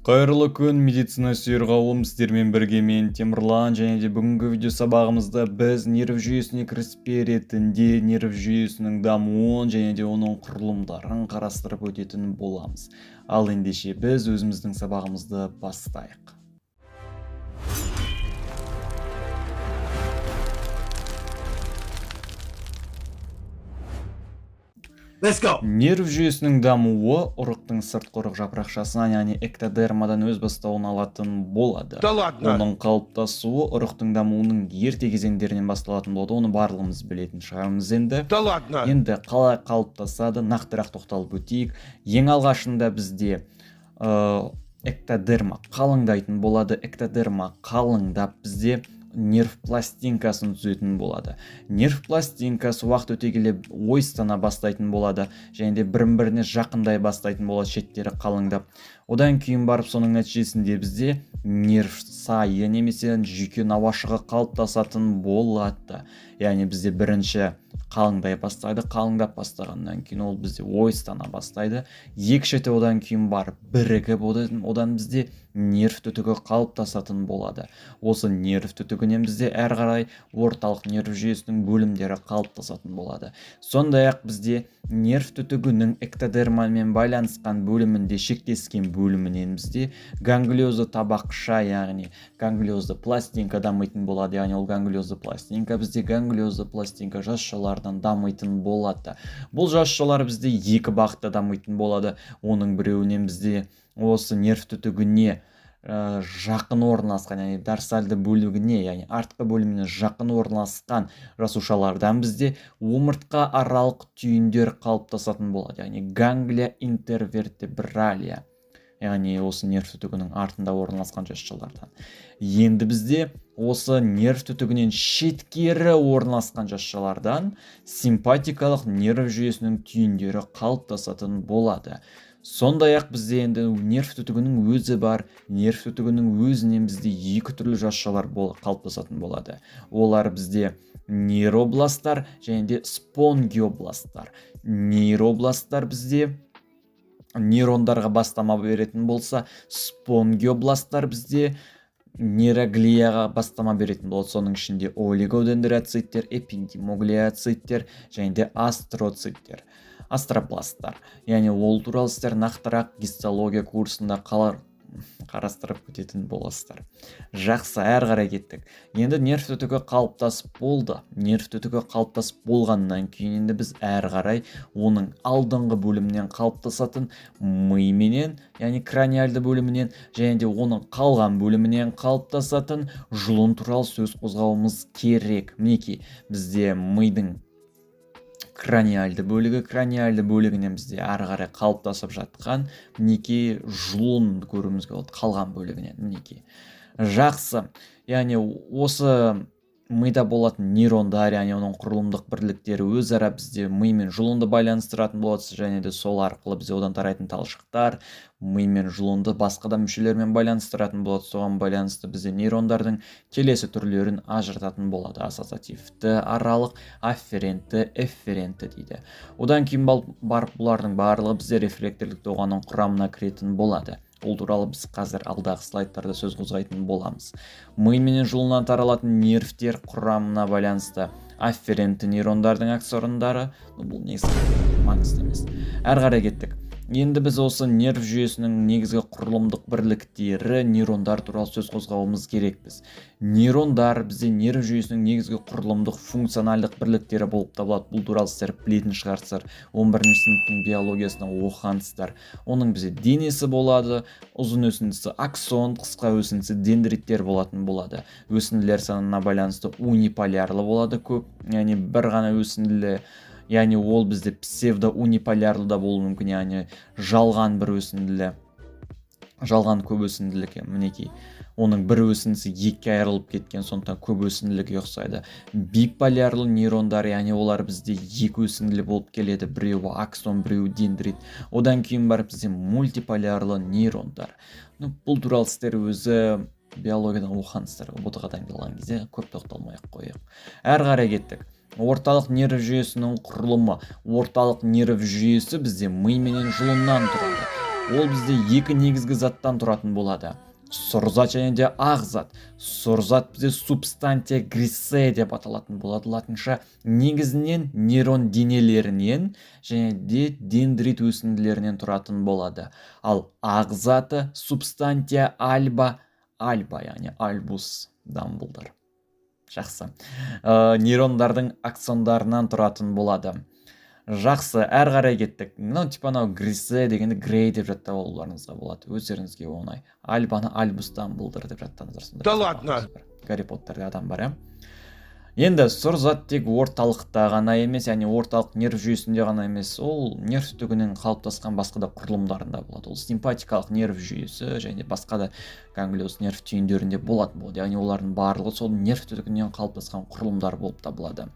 Қайырлы күн, медицина сүйер қауым, сіздермен бірге мен Темірлан, және де бүгінгі видео сабағымызда біз нерв жүйесіне кіріспе ретінде нерв жүйесінің дамуын және де оның құрылымдарын қарастырып өтетін боламыз. Ал ендеше біз өзіміздің сабағымызды бастайық. Нерв жүйесінің дамуы ұрықтың сыртқы ұрық жапырақшасынан, яғни эктодермадан өз бастауын алатын болады. Оның қалыптасуы ұрықтың дамуының ерте кезеңдерінен басталатын болады. Оны барлығымыз білетін шығармыз енді. Енді қалай қалыптасады, нақтырақ тоқталып өтейік. Ең алғашында бізде эктодерма қалыңдайтын болады. Эктодерма қалыңдап бізде нерв пластинкасын түзетін болады. Нерв пластинкасы уақыт өте келе ойыстана бастайтын болады, және де бірін-біріне жақындай бастайтын болады, шеттері қалыңдап. Одан кейін барып соның нәтижесінде бізде нерв сайы немесе жүйке науашығы қалыптасатын болады. Яғни бізде бірінші қалыңдай бастайды, қалыңдап бастағаннан кейін ол бізде ойыстана бастайды. Екі шеті одан кейін барып бірігіп, одан бізде нерв түтігі қалыптасатын болады. Осы нерв түтігінен бізде әр қарай орталық нерв жүйесінің бөлімдері қалыптасатын болады. Сондай-ақ бізде нерв түтігінің эктодермамен байланысқан бөлімінде шектескен бөлімінен бізде ганглиозды табақша, яғни ганглиозды пластинка дамитын болады. Яғни ол ганглиозды пластинка бізде ганглиозды пластинка жасушалардан дамитын болады. Бұл жасушалар бізде екі бағытта дамитын болады. Оның біреуінен бізде осы нерв түтігіне жақын орналасқан, яғни дорсальды бөлігіне, яғни артқы бөліміне жақын орналасқан жасушалардан бізде омыртқа аралық түйіндер қалыптасатын болады, яғни ганглия интервертебралия, яғни осы нерв түтігінің артында орналасқан жасушалардан. Енді бізде осы нерв түтігінен шеткері орналасқан жасушалардан симпатикалық нерв жүйесінің түйіндері қалыптасатын болады. Сондай-ақ бізде енді нерв түтігінің өзі бар. Нерв түтігінің өзінен бізде екі түрлі жасушалар қалыптасатын болады. Олар бізде нейробласттар және де спонгиобласттар. Нейробласттар бізде нейрондарға бастама беретін болса, спонгиобласттар бізде нейроглияға бастама беретін болады. Соның ішінде олигодендроциттер, эпидемоглиоциттер және де астроциттер, астробласттар. Яғни ол туралы сіздер нақтырақ гистология курсында қарастырып өтетін боласыздар. Жақсы, әрі қарай кеттік. Енді нерв түтігі қалыптасып болды. Нерв түтігі қалыптасып болғаннан кейін енді біз әрі қарай оның алдыңғы бөлімінен қалыптасатын мименен, яғни краниальды бөлімінен, және де оның қалған бөлімінен қалыптасатын жұлын туралы сөз қозғауымыз керек. Мінекей, бізде мидың краниальды бөлігінен бізде ары қарай қалыптасып жатқан мінекей жұлын көруімізге болады, қалған бөлігінен. Мінекей. Жақсы. Яғни осы мида болатын нейрондар, яғни оның құрылымдық бірліктері өзара бізде ми мен жұлынды байланыстыратын болады, және де сол арқылы бізде одан тарайтын талшықтар ми мен жұлынды басқа да мүшелермен байланыстыратын болады. Соған байланысты бізде нейрондардың келесі түрлерін ажырататын болады. Ассоциативті аралық, афферентті, эфферентті дейді. Одан кейін барып бұлардың барлығы бізде рефлекторлық тоғаның құрамына кіретін болады. Ол туралы біз қазір алдағы слайдтарда сөз қозғайтын боламыз. Ми менен жұлыннан таралатын нервтер құрамына байланысты афферентті нейрондардың аксондары, бұл негізгі маңызды емес. Әрі қарай кеттік. Енді біз осы нерв жүйесінің негізгі құрылымдық бірліктері, нейрондар туралы сөз қозғауымыз керекпіз. Нейрондар бізде нерв жүйесінің негізгі құрылымдық функционалдық бірліктері болып табылады. Бұл туралы сіздер білетін шығарсыздар. 11-ші сыныптың биологиясына оқығансыздар. Оның бізде денесі болады, ұзын өсіндісі аксон, қысқа өсіндісі дендриттер болатын болады. Өсінділер санына байланысты униполярлы болады көп, яғни бір ғана өсінділі. Яғни ол бізде псевдоуниполярлы да болуы мүмкін, яғни жалған бір өсінділі, жалған көп өсінділік. Мінекей, оның бір өсіндісі екіге айырылып кеткен, сондықтан көп өсінділігі ұқсайды. Биполярлы нейрондар, яғни олар бізде екі өсінділі болып келеді, біреуі аксон, біреуі дендрит. Одан кейін барып бізде мультиполярлы нейрондар. Бұл туралы сіздер өзі биологиядан оқығансыздар, ұбт-ға дайындалған кезде көп тоқталмай-ақ қояйық. Әрі қарай кеттік. Орталық нерв жүйесінің құрылымы. Орталық нерв жүйесі бізде ми менен жұлыннан тұрады. ол бізде екі негізгі заттан тұратын болады. Сұрзат және де ағзат. Сұрзат бізде субстантия грисе деп аталатын болады латынша. Негізінен нейрон денелерінен және де дендрит өсінділерінен тұратын болады. Ал ағзаты субстантия альба, яғни альбус дамблдар. Жақсы. Нейрондардың аксондарынан тұратын болады. Жақсы, әр қарай кеттік. Грисе дегенді грей деп жаттап алуларыңызға болады. Өздеріңізге оңай. Альбаны альбустан бұлдыр деп жаттаңыздар. Да ладно. Гарри Поттерде адам бар, Енді сұрзат тек орталықта ғана емес, яғни орталық нерв жүйесінде ғана емес, ол нерв түтігінің қалыптасқан басқа да құрылымдарында болады. Ол симпатикалық нерв жүйесі және басқа да ганглиоз нерв түйіндерінде болатын болады. Яғни олардың барлығы сол нерв түтігінен қалыптасқан құрылымдар болып табылады.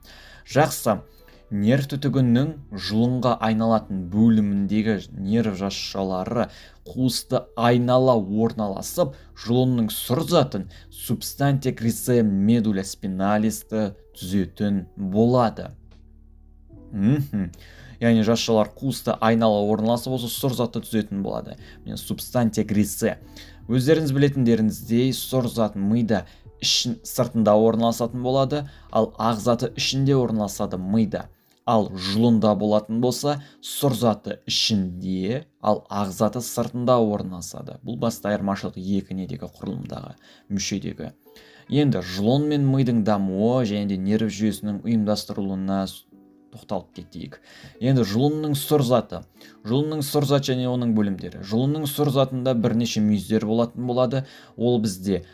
Жақсы. Нерв түтігінің жұлынға айналатын бөліміндегі нерв жасушалары қуысты айнала орналасып, жұлынның сұрзатын субстантия грисе медуля спиналисті түзетін болады. Яғни жасушалар қуысты айнала орналасып, осы сұрзатты түзетін болады. Субстантия грисе. Өздеріңіз білетіндеріңіздей, сұрзат мида сыртында орналасатын болады, ал ағзаты ішінде орналасады мида. Ал жұлында болатын болса, сұрзаты ішінде, ал ағзаты сыртында орналасады. Бұл басты айырмашылық екі недегі құрылымдағы, мүшедегі. Енді жұлын мен мидың дамуы және де нерв жүйесінің ұйымдастырылуына тоқталып кетейік. Енді жұлынның сұрзаты. Жұлынның сұрзат және оның бөлімдері. Жұлынның сұрзатында бірнеше мүйіздер болатын болады. Ол бізде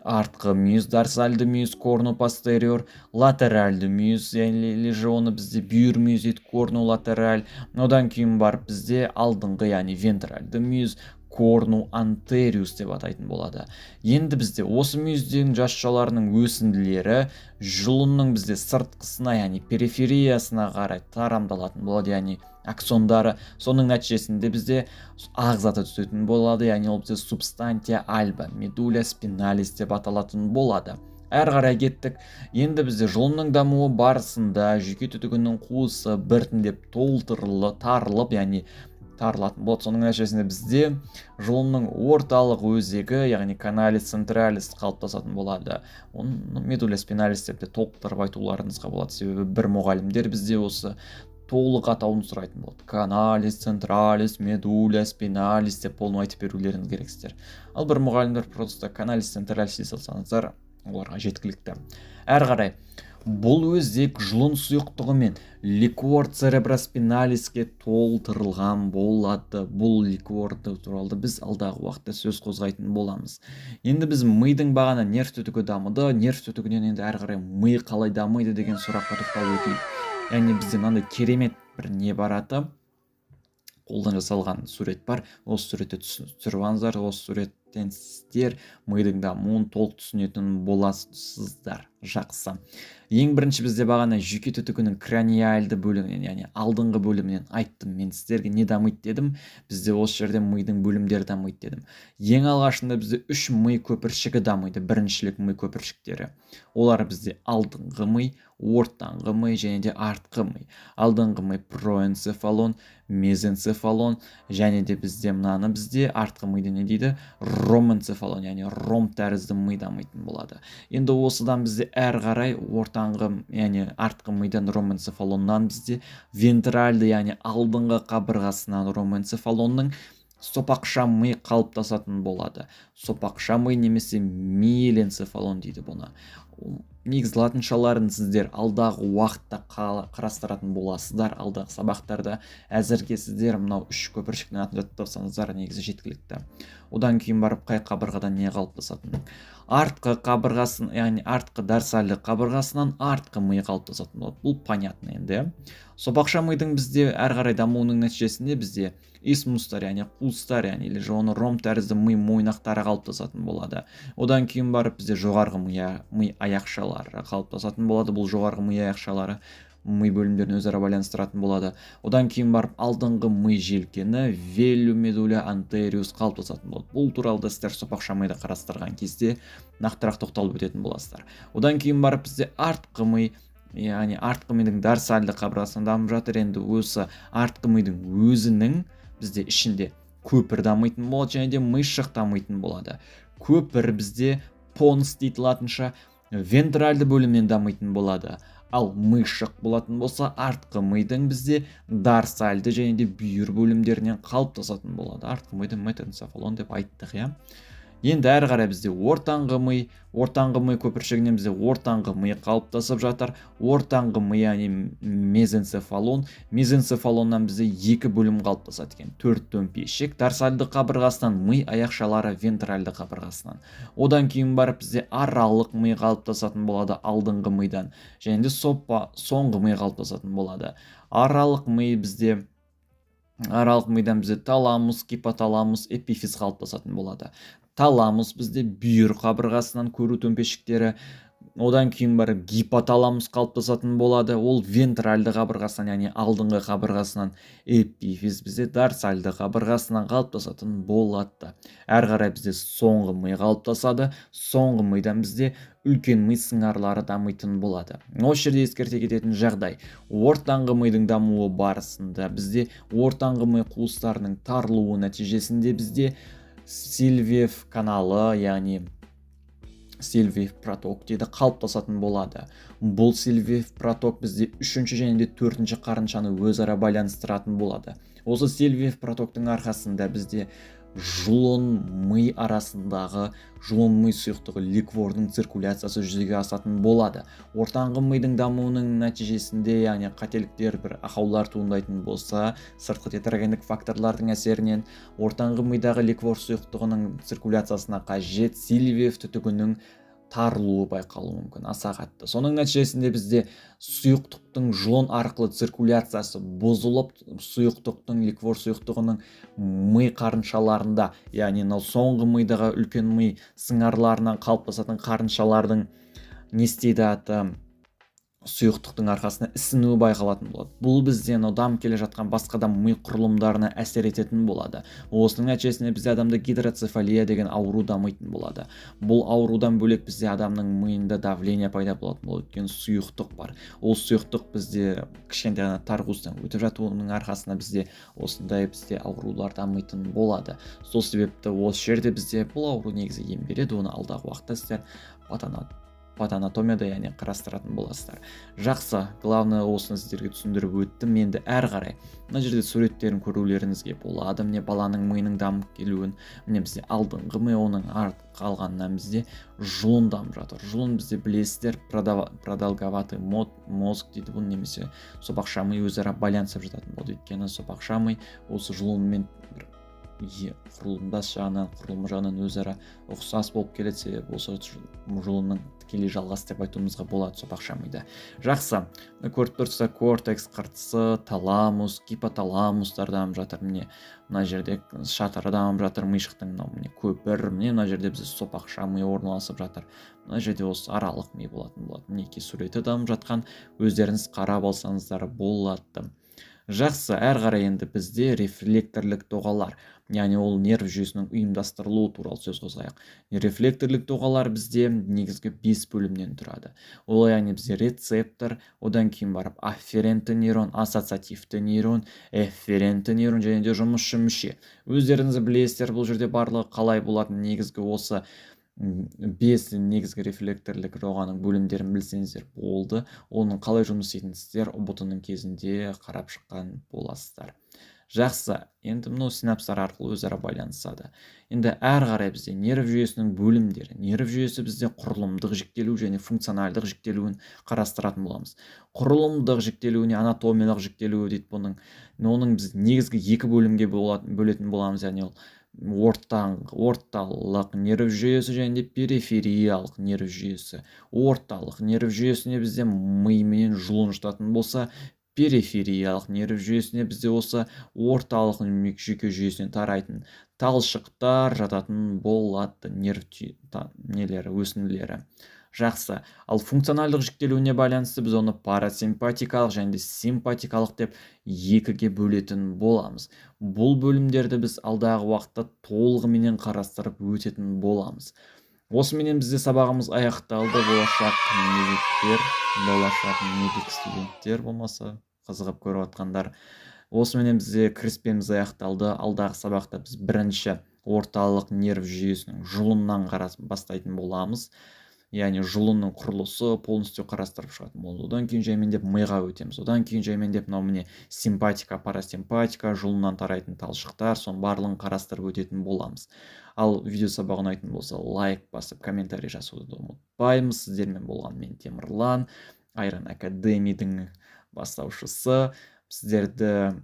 артқы мүйіз, дорсальды мүйіз, корну постериор, латеральды мүйіз, яғни оны бізде бүйір мүйіз дейді, корну латераль. Одан кейін барып бізде алдыңғы, яғни вентральды мүйіз, корну антериус деп атайтын болады. Енді бізде осы мүйіздегі жасушаларының өсінділері жұлынның бізде сыртқысына, яғни перифериясына қарай тарамдалатын болады, яғни аксондары. Соның нәтижесінде бізде ағзаты түсетін болады, яғни ол бізде субстантия альба, медуля спиналис деп аталатын болады. Әр қарай кеттік. Енді бізде жұлынның дамуы барысында жүйке түтігінің қуысы біртіндеп тарылып, яғни тарылатын болады. Соның нәтижесінде бізде жұлынның орталық өзегі, яғни каналис централис қалыптасатын болады. Оны медуля спиналис деп те толықтырып айтуларыңызға болады. Себебі бір мұғалімдер бізде осы толық атауын сұрайтын болады. Каналис централис, медуля спиналис деп болмай айтып берулеріңіз керексіздер. Ал бір мұғалімдер просто каналис централис дей салсаңыздар, оларға жеткілікті. Әр қарай бұл өзек жұлын сұйықтығы мен ликвор цереброспиналиске толтырылған болады. Бұл ликворды туралы біз алдағы уақытта сөз қозғайтын боламыз. Енді біз мидың бағана нерв түтігі дамыды. Нерв түтігінен енді әр қарай ми қалай дамиды деген сұраққа тоқталып өтейік. Яғни бізде мынандай керемет бір не бар аты. Қолдан жасалған сурет бар. Осы суретті түсіріп алыңыздар. Осы суреттен сіздер мидың дамуын толық түсінетін боласыздар. Жақсы. Ең бірінші бізде бағана жүйке түтігінің краниальды бөлімінен, яғни алдыңғы бөлімінен айттым. Мен сіздерге не дамиды дедім. Бізде осы жерде мидың бөлімдері дамиды дедім. Ең алғашында бізде 3 ми көпіршігі дамиды. Біріншілік ми көпіршіктері. Олар бізде алдыңғы ми, ортаңғы ми және де артқы ми. Алдыңғы ми проэнцефалон, мезенцефалон және де бізде мынаны бізде артқы миды не дейді? Роменцефалон, яғни ром тәрізді ми дамитын болады. Енді осыдан бізде әр қарай ортаңғы, яғни артқы мидан роменцефалоннан бізде вентральды, яғни алдыңғы қабырғасынан роменцефалонның сопақша ми қалыптасатын болады. Сопақша ми немесе миеленцефалон дейді бұны. Негіз латыншаларын сіздер алдағы уақытта қарастыратын боласыздар, алдағы сабақтарда. Әзірге сіздер мынау 3 көпіршіктің атын жаттасаңыздар негізі жеткілікті. Одан кейін барып қай қабырғадан не қалыптасатын. Артқы қабырғасын, яғни артқы дорсальды қабырғасынан артқы ми қалыптасатын болады. Бұл понятно енді. Сопақша мидың бізде әр қарай дамуының нәтижесінде бізде исмустар, яғни қуыстар, яғни или же оны ром тәрізді ми мойнақтары қалыптасатын болады. Одан кейін барып бізде жоғарғы ми аяқшалары қалыптасатын болады. Бұл жоғарғы ми аяқшалары ми бөлімдерін өзара байланыстыратын болады. Одан кейін барып алдыңғы ми желкені велю медуля антериус қалыптасатын болады. Бұл туралы сіздер сопақша миды қарастырған кезде нақтырақ тоқталып өтетін боласыздар. Одан кейін барып бізде артқы ми, яғни артқы мидың дорсальды қабырғасынан дамып жатыр. Енді осы артқы мидың өзінің бізде ішінде көпір дамитын болады, және де мыйшық дамитын болады. Көпір бізде понс дейді латынша, вентральды бөлімнен дамитын болады. Ал мыйшық болатын болса, артқы мидың бізде дарсальды және де бүйір бөлімдерінен қалыптасатын болады. Артқы миды метенцефалон деп айттық, иә. Енді әрі қарай бізде ортаңғы ми көпіршігінен бізде ортаңғы ми қалыптасып жатыр. Ортаңғы ми, яғни мезенцефалон. Мезенцефалоннан бізде екі бөлім қалыптасады екен. 4 төмпешік, дарсальды қабырғасынан, ми аяқшалары вентральды қабырғасынан. Одан кейін барып бізде аралық ми қалыптасатын болады алдыңғы мидан, және де соңғы ми қалыптасатын болады. Аралық мидан бізде таламус, гипоталамус, эпифиз қалыптасатын болады. Таламус бізде бүйір қабырғасынан көру төмпешіктері, одан кейін барып гипоталамус қалыптасатын болады. Ол вентральды қабырғасынан, яғни алдыңғы қабырғасынан. Эпифиз бізде дарсальды қабырғасынан қалыптасатын болады. Әрі қарай бізде соңғы ми қалыптасады. Соңғы мидан бізде үлкен ми сыңарлары дамитын болады. Осы жерде ескерте кететін жағдай, ортаңғы мидың дамуы барысында бізде ортаңғы ми қуыстарының тарылуы нәтижесінде бізде Сильвиев каналы, яғни Сильвиев проток дейді, қалыптасатын болады. Бұл Сильвиев проток бізде 3-ші және де 4-ші қарыншаны өзара байланыстыратын болады. Осы Сильвиев протоктың арқасында бізде жұлын ми арасындағы жұлын ми сұйықтығы ликвордың циркуляциясы жүзеге асатын болады. Ортаңғы мидың дамуының нәтижесінде, яғни қателіктер, бір ақаулар туындайтын болса, сыртқы тетрагендік факторлардың әсерінен ортаңғы мидағы ликвор сұйықтығының циркуляциясына қажет Сильвиев түтігінің тарылуы байқалуы мүмкін, аса қатты. Соның нәтижесінде бізде сұйықтықтың жұлын арқылы циркуляциясы бұзылып, сұйықтықтың ликвор сұйықтығының ми қарыншаларында, яғни соңғы мидағы үлкен ми сыңарларынан қалыптасатын қарыншалардың не істейді аты сұйықтықтың арқасында ісінуі байқалатын болады. Бұл бізден дамып келе жатқан басқа да ми құрылымдарына әсер ететін болады. Осының нәтижесінде бізде адамда гидроцефалия деген ауру дамитын болады. Бұл аурудан бөлек бізде адамның миында давление пайда болатын болады, өйткені сұйықтық бар. Ол сұйықтық бізде кішкентай ғана тар қуыстан өтіп жатуының арқасында бізде осындай аурулар дамитын болады. Сол себепті осы жерде бізде бұл ауру негізі ем береді, оны алдағы уақытта сіздер патанатомияда, яғни қарастыратын боласыздар. Жақсы, главное осыны сіздерге түсіндіріп өттім. Енді әрі қарай мына жерде суреттерін көрулеріңізге болады. Міне баланың миының дамып келуін, міне бізде алдыңғы ми, оның қалғанынан бізде жұлын дамып жатыр. Жұлын бізде білесіздер, продолговатый мозг дейді бұл, немесе сопақша ми өзара байланысып жататын болды. Өйткені сопақша ми осы жұлынмен құрылымдас жағынан, құрылымы жағынан өзара ұқсас болып келеді, себебі осы жұлынның тікелей жалғас деп айтуымызға болады сопақша мида. Жақсы, көріп тұрсыздар, кортекс қыртысы, таламус, гипоталамустар дамып жатыр. Міне мына жерде шатыры дамып жатыр, мишықтың міне көпір, міне мына жерде бізде сопақша ми орналасып жатыр. Мына жерде осы аралық ми болатын болады. Мінекей суреті дамып жатқан, өздеріңіз қарап алсаңыздар болады. Жақсы, әрі қарай енді бізде рефлекторлік доғалар, яғни ол нерв жүйесінің ұйымдастырылуы туралы сөз қозғайық. Рефлекторлік доғалар бізде негізгі 5 бөлімнен тұрады. Ол яғни бізде рецептор, одан кейін барып афферентті нейрон, ассоциативті нейрон, эфферентті нейрон және де жұмысшы мүше. Өздеріңіз білесіздер, бұл жерде барлығы қалай болатын, негізгі осы 5 негізгі рефлекторлік доғаның бөлімдерін білсеңіздер болды. Оның қалай жұмыс істейтінін сіздер ұбт-ның кезінде қарап шыққан боласыздар. Жақсы, енді мынау синапстар арқылы өзара байланысады. Енді әрі қарай бізде нерв жүйесінің бөлімдері. Нерв жүйесі бізде құрылымдық жіктелу және функционалдық жіктелуін қарастыратын боламыз. Құрылымдық жіктелуіне анатомиялық жіктелуі дейді бұның. Оның біз негізгі 2 бөлімге бөлетін боламыз, яғни ол орталық нерв жүйесі және де перифериялық нерв жүйесі. Орталық нерв жүйесіне бізде мименен жұлын жұтатын болса, перифериялық нерв жүйесіне бізде осы орталық жүйке жүйесінен тарайтын талшықтар жататын болады, нерв өсінділері. Жақсы, ал функционалдық жіктелуіне байланысты біз оны парасимпатикалық және симпатикалық деп 2-ге бөлетін боламыз. Бұл бөлімдерді біз алдағы уақытта толығымен қарастырып өтетін боламыз. Осыменен бізде сабағымыз аяқталды. Болашақ медик студенттер болмаса, қызығып көріп жатқандар, осыменен бізде кіріспеміз аяқталды. Алдағы сабақта біз бірінші орталық нерв жүйесінің жұлыннан бастайтын боламыз. Яғни жұлынның құрылысы полностью қарастырып шығатын болды. Одан кейін жаймендеп миға өтеміз. Одан кейін жаймендеп мынау міне симпатика, парасимпатика, жұлыннан тарайтын талшықтар, соның барлығын қарастырып өтетін боламыз. Ал видео сабақ ұнайтын болса, лайк басып, комментарий жазуды ұмытпаймыз. Сіздермен болған мен Темірлан, Айран Академидің бастаушысы. Сіздерді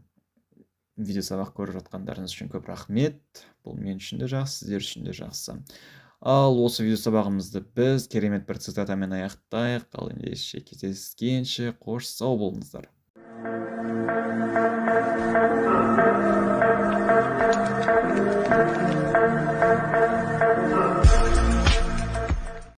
видео сабақ көріп жатқандарыңыз үшін көп рахмет. Бұл мен үшін де жақсы, сіздер үшін де жақсы. Ал осы видео сабағымызды біз керемет бір цитатамен аяқтайық. Ал ендеше кездескенше қош сау болыңыздар.